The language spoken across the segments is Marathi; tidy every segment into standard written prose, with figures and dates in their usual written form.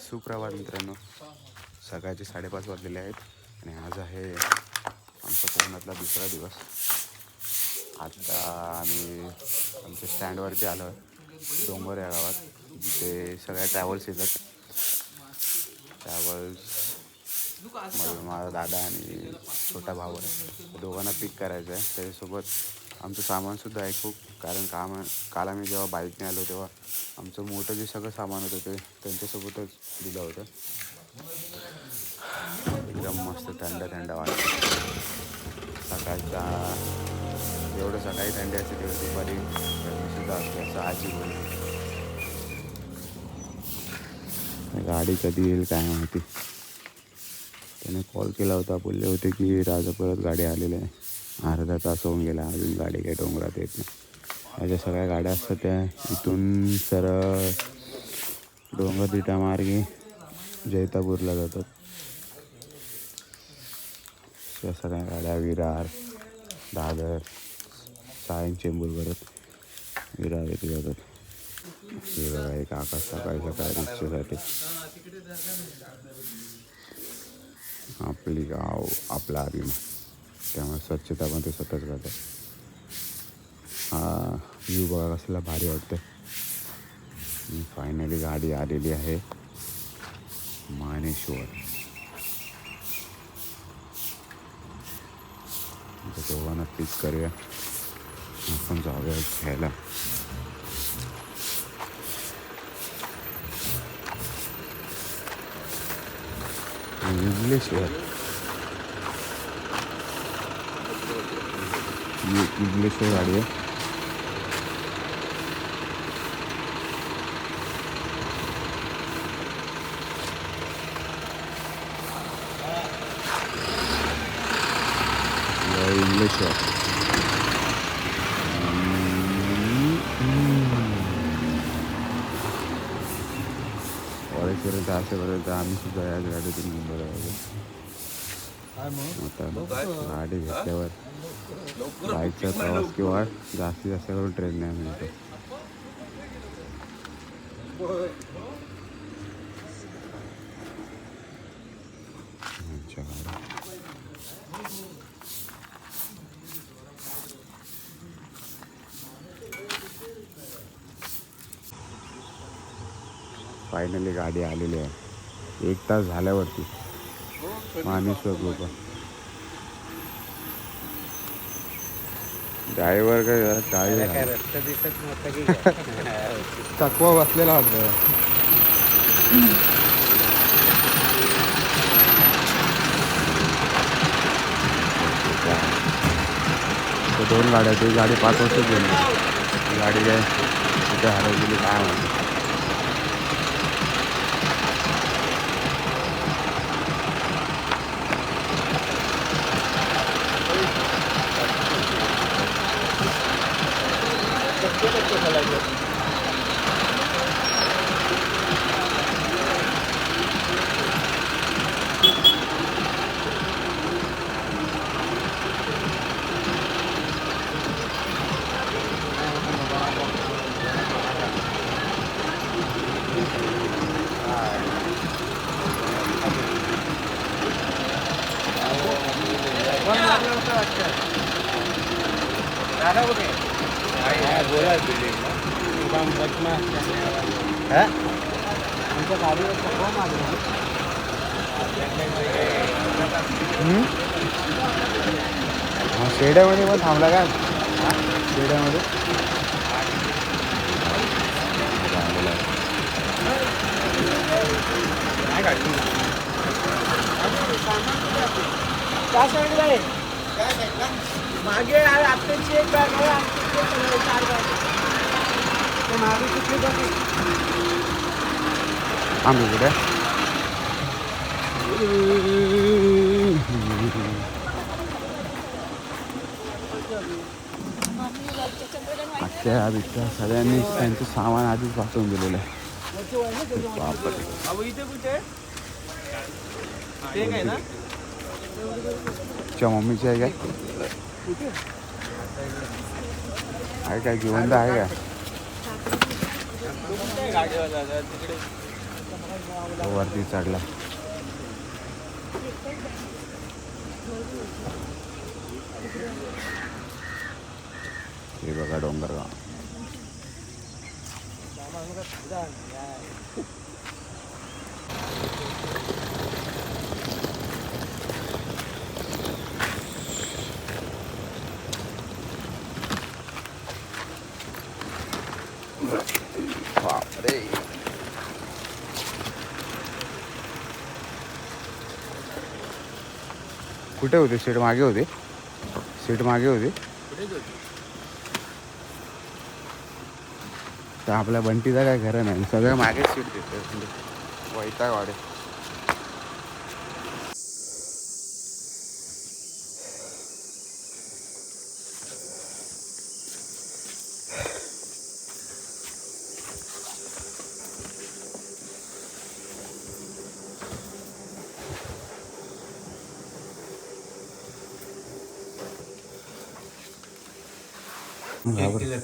सुप्रभात मित्रांनो, सकाळचे 5:30 वाजलेले आहेत आणि आज आहे आमचा कोकणातला दुसरा दिवस. आता आम्ही आमच्या स्टँडवरती आलो आहे, डोंगर या गावात, जिथे सगळ्या ट्रॅव्हल्स येतात. ट्रॅव्हल्स माझा दादा आणि छोटा भाऊ आहे, दोघांना पिक करायचं आहे. त्याच्यासोबत आमचं सामानसुद्धा आहे खूप, कारण काल आम्ही जेव्हा बाईकने आलो तेव्हा आमचं मोठं जे सगळं सामान होतं ते त्यांच्यासोबतच दिलं होतं. एकदम मस्त थंड थंड वाटतं. सकाळचा एवढं सकाळी थंडी असते तेवढं दुपारी गरमीसुद्धा असते, असं आजी बोलली. गाडी कधी येईल काय माहिती. त्याने कॉल केला होता, बोलले होते की राजा परत गाडी आलेली आहे. अर्धा तास होऊन गेला, अजून गाडी काही डोंगरात येत नाही. ज्या सगळ्या गाड्या असतात त्या इथून सरळ डोंगर तिटा मार्गे जैतापूरला जातात. त्या सगळ्या गाड्या विरार, दादर, सायन चेंबूर करत विरार येथे जातात. हे बघा, एक आकाश सकाळी रिक्षेसाठी. आपली गाव आपला अभिमान, त्यामुळे स्वच्छता पण ते स्वतःच करतात. हा व्ह्यू बघा कसला भारी वाटतं. फायनली गाडी आलेली आहे मानेश्वर. दोघांना पिक करूया, आपण जाऊया घ्यायला. विघ्नेश्वर गाडी आहे. विघ्नेश्वर कॉलेजपर्यंत असेपर्यंत आम्ही सुद्धा याच गाडीतून मुंबईला जातो. आता गाडी घेतल्यावर बाईकचा प्रवास किंवा जास्तीत जास्त करून ट्रेनने आम्ही येतो. फायनली गाडी आलेली आहे 1 तास झाल्यावरती. मानेश्वर ग्रुप ड्रायव्हर काय रस्ता दिसत नव्हता की चकवा बसलेला होता. दोन गाड्या, ती गाडी 5 वर्ष गेली. गाडी काय कुठे हरवलेली काय म्हणते. शेड्यामध्ये पण थांबला का? शेड्यामध्ये मागे आत्ताची एक बॅग आहे, 4 बॅग मागे कुठली बॅग आम्ही कुठे आत्या बित्या सगळ्यांनी त्यांचं सामान आधीच वाचवून दिलेलं आहे. तुझ्या मम्मीची आहे काय? आहे काय जिवंत आहे काय? तो वरती चढला. हे बघा डोंगरगाव. बापरे. कुठे होते सीट? मागे होते. सीट मागे होते. तर आपल्या बंटीचा काय खरं नाही, सगळं मागेच सीट देते. वैताग वाढे.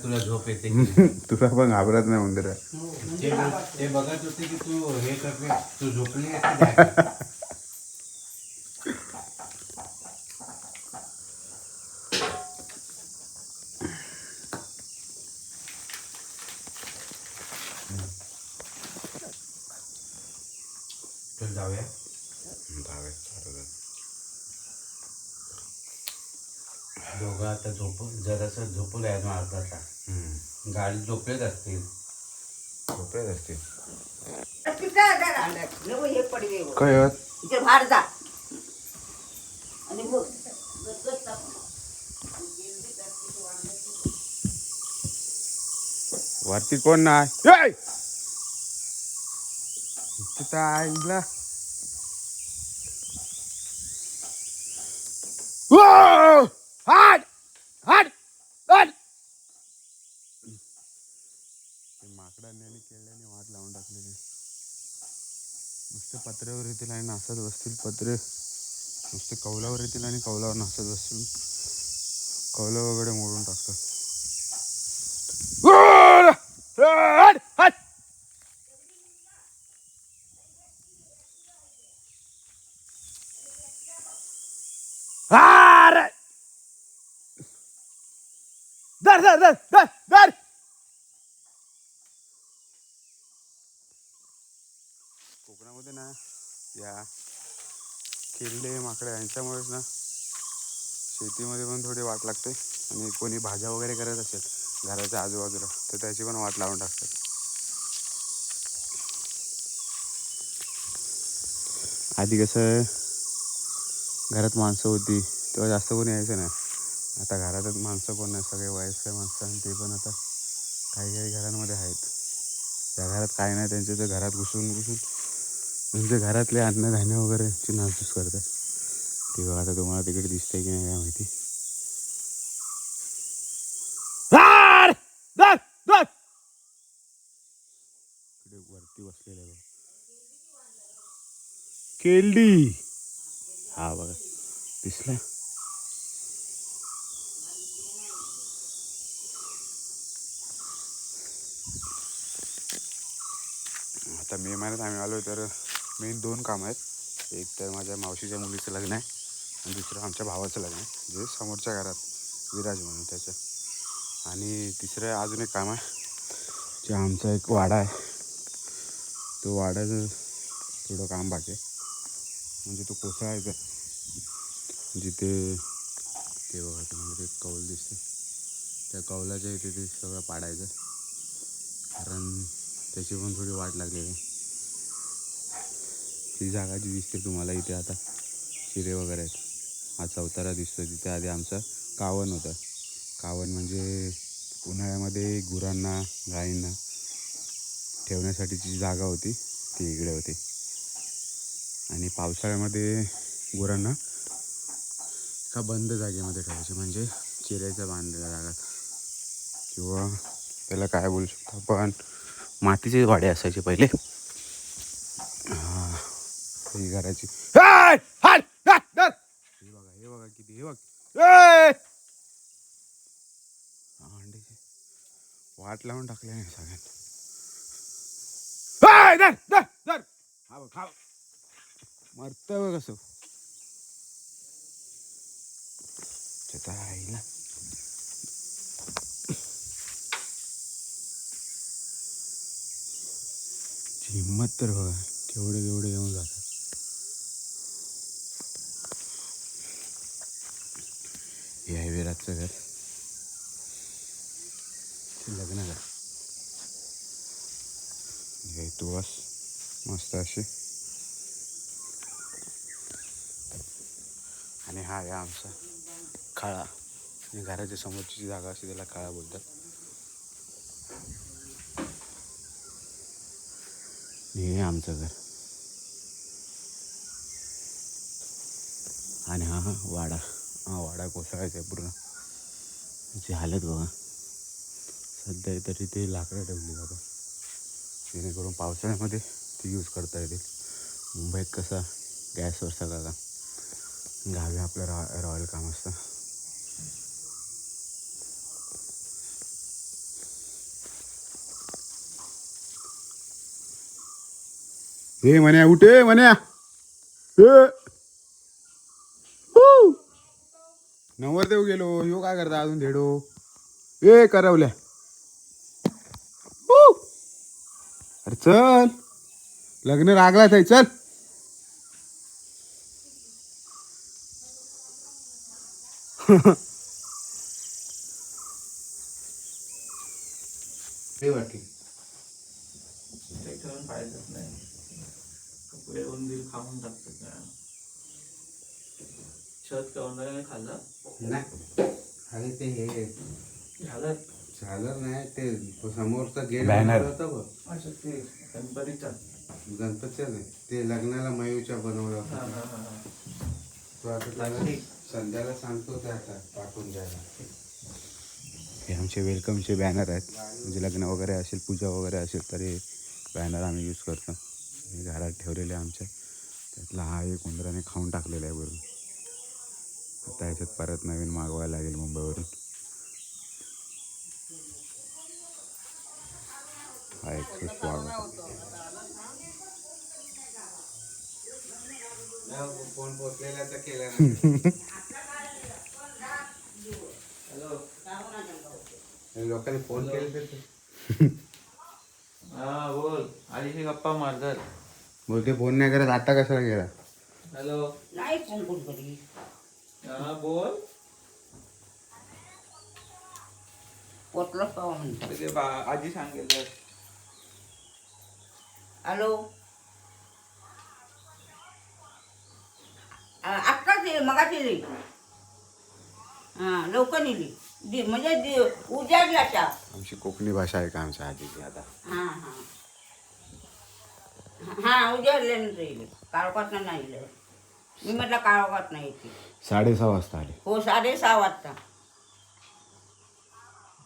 तुला झोप येते. तुला पण घाबरत नाही उंदीर. ते बघत होते की तू हे करते, तू झोपली. चल जाऊया. दोघं आता जरासं झोपू आहे अर्धा तास. गाडी झोपलेच असतील. झोपेत असते. काय होत? वरती कोण नाही. तिथं आईला हाट हाट हाट. माकडांनी केळ्याने वाट लावून टाकलेली. नुसते पत्र्यावर येतील आणि नाचत बसतील. पत्रे नुसते कौलावर येतील आणि कौलावर नाचत बसतील. कौलं वगैरे मोडून टाकतात. दर दर दर दर दर. कोकणामध्ये ना या किल्ले माकडे यांच्यामुळेच ना शेतीमध्ये पण थोडी वाट लागते. आणि कोणी भाज्या वगैरे करत असेल घराच्या आजूबाजूला तर त्याची पण वाट लावून टाकतात. आधी कसं घरात माणसं होती तेव्हा जास्त कोणी यायचं नाही. आता घरातच माणसं कोण नाही, सगळे वयस्कर माणसं. आणि ते पण आता काही काही घरांमध्ये आहेत. त्या घरात काय नाही त्यांचे ते घरात घुसून त्यांचे घरातले अन्नधान्य वगैरेची नासधूस करतात. ते बघा आता तुम्हाला तिकडे दिसतंय की नाही काय माहिती. वरती बसलेलं आहे केल्डी. हा बघा दिसला. आता मे महिन्यात आम्ही आलो तर मेन 2 कामं आहेत. एक तर माझ्या मावशीच्या मुलीचं लग्न आहे आणि दुसरं आमच्या भावाचं लग्न आहे, जे समोरच्या घरात विराज म्हणून त्याचं. आणि तिसरं अजून एक काम आहे, जे आमचा एक वाडा आहे. तो वाड्याचं थोडं काम बाकी आहे. म्हणजे तो कोसळायचा जिथे ते बघा तुम्हाला एक कौल दिसते, त्या कौलाच्या इथे ते सगळं पाडायचं. कारण त्याची पण थोडी वाट लागलेली आहे. ती जागा जी दिसते तुम्हाला इथे आता शिरे वगैरे आहेत, हा चौतारा दिसतो. तिथे आधी आमचं कावन होतं. कावन म्हणजे उन्हाळ्यामध्ये गुरांना गायींना ठेवण्यासाठीची जी जागा होती ती इकडे होती. आणि पावसाळ्यामध्ये गुरांना एका बंद जागेमध्ये ठेवायचे, म्हणजे चिऱ्याच्या बांधलेल्या जागात, किंवा त्याला काय बोलू शकतो आपण, मातीचे वाडे असायचे पहिले. ही घराची हे बघा किती, हे बघ अंड्याची वाट लावून टाकले नाही सगळ्यांनी. ए धर धर धर खाव खाव मरत बघ कसं त्याचा आईला हिंमत तर बघा केवढे केवढे येऊन जातात. हे आहे विराटचं घर, लग्न घर. हे तुळस मस्त अशी आणि हा आहे आमचा काळा. घराच्या समोरची जी जागा असते त्याला काळा बोलतात. हे आमचं घर आणि हा वाडा. हा वाडा कोसळायचा आहे पूर्ण. त्याची हालत बघा. सध्या तरी ते लाकडं ठेवली जातं जेणेकरून पावसाळ्यामध्ये ती यूज करता येतील. मुंबईत कसा गॅसवर सगळा का गावी आपलं रॉयल काम असतं. हे म्हण्या उठे म्हण्या नवरदेव गेलो ह्यो काय करता अजून धेडो ए करवल्या. अरे चल लग्न लागलाच आहे चल. वाटली ठेवून पाहिजेच नाही. वेळ उंदीर खाऊन टाकतात का छत का उंदराने खाल्लं नाही अरे ते हे झालं झालं नाही ते समोरचा गेट Banner. होता बघ. अच्छा ते गणपतीचा गणपतीच्या नाही ते लग्नाला मयूच्या बनवलं हा होतं. हा हा तो आता त्याला संध्याला सांगतो ते आता पाठवून द्यायला. हे आमचे वेलकमचे बॅनर आहेत. म्हणजे लग्न वगैरे असेल पूजा वगैरे असेल तर हे बॅनर आम्ही यूज करतो. हे घरात ठेवलेले आमच्या त्यातला हा एक उंदराने खाऊन टाकलेला आहे वरून. आता याच्यात परत नवीन मागवायला लागेल मुंबईवरून. हा एक स्वागत. फोन पोचलेला तर केला नाही. हॅलो लोकांनी फोन केले तर हा बोल आधीची गप्पा मारतात. बोलते फोन नाही करत आता कशाला गेला. हॅलो नाही फोन कोण करी हा बोल पोचलं पावा म्हणतो. ते आधी सांगितलं. हॅलो आत्ताच येईल मगाच येईल. हां लवकर नेली म्हणजे उजाडला चहा. आमची कोकणी भाषा आहे का आमच्या आजीची आता. हां हां हां उजाडल्यानंतर येईल. काळोखात नाही येईल. मी म्हटलं काळोखात नाही येते. 6:30 वाजता आले. हो 6:30 वाजता.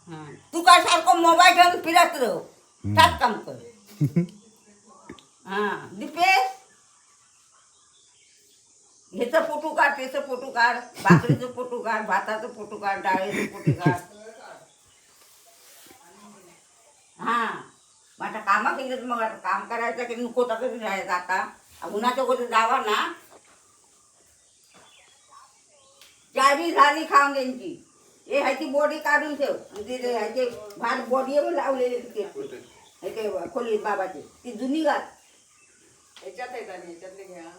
हां तू काय सारखं मोबाईल घेऊन फिरत राह. त्यात काम कर. हां दीपेश ह्याचं फोटो काढ त्याचं फोटो काढ भाकरीचं फोटो काढ भाताचं फोटो काढ डाळीचं फोटो काढ. हां मग आता कामं केली मग आता काम करायचं की नको तरी राहायचं. आता उन्हाच्या गोष्टी जावा ना. चारी झाली खाऊन त्यांची हे ह्याची बॉडी काढून ठेव. म्हणजे ह्याचे भात बॉडी लावलेले ह्याचे खोलीत बाबाची ती जुनी घाल. ह्याच्यात आहे का ह्याच्यातले घ्या.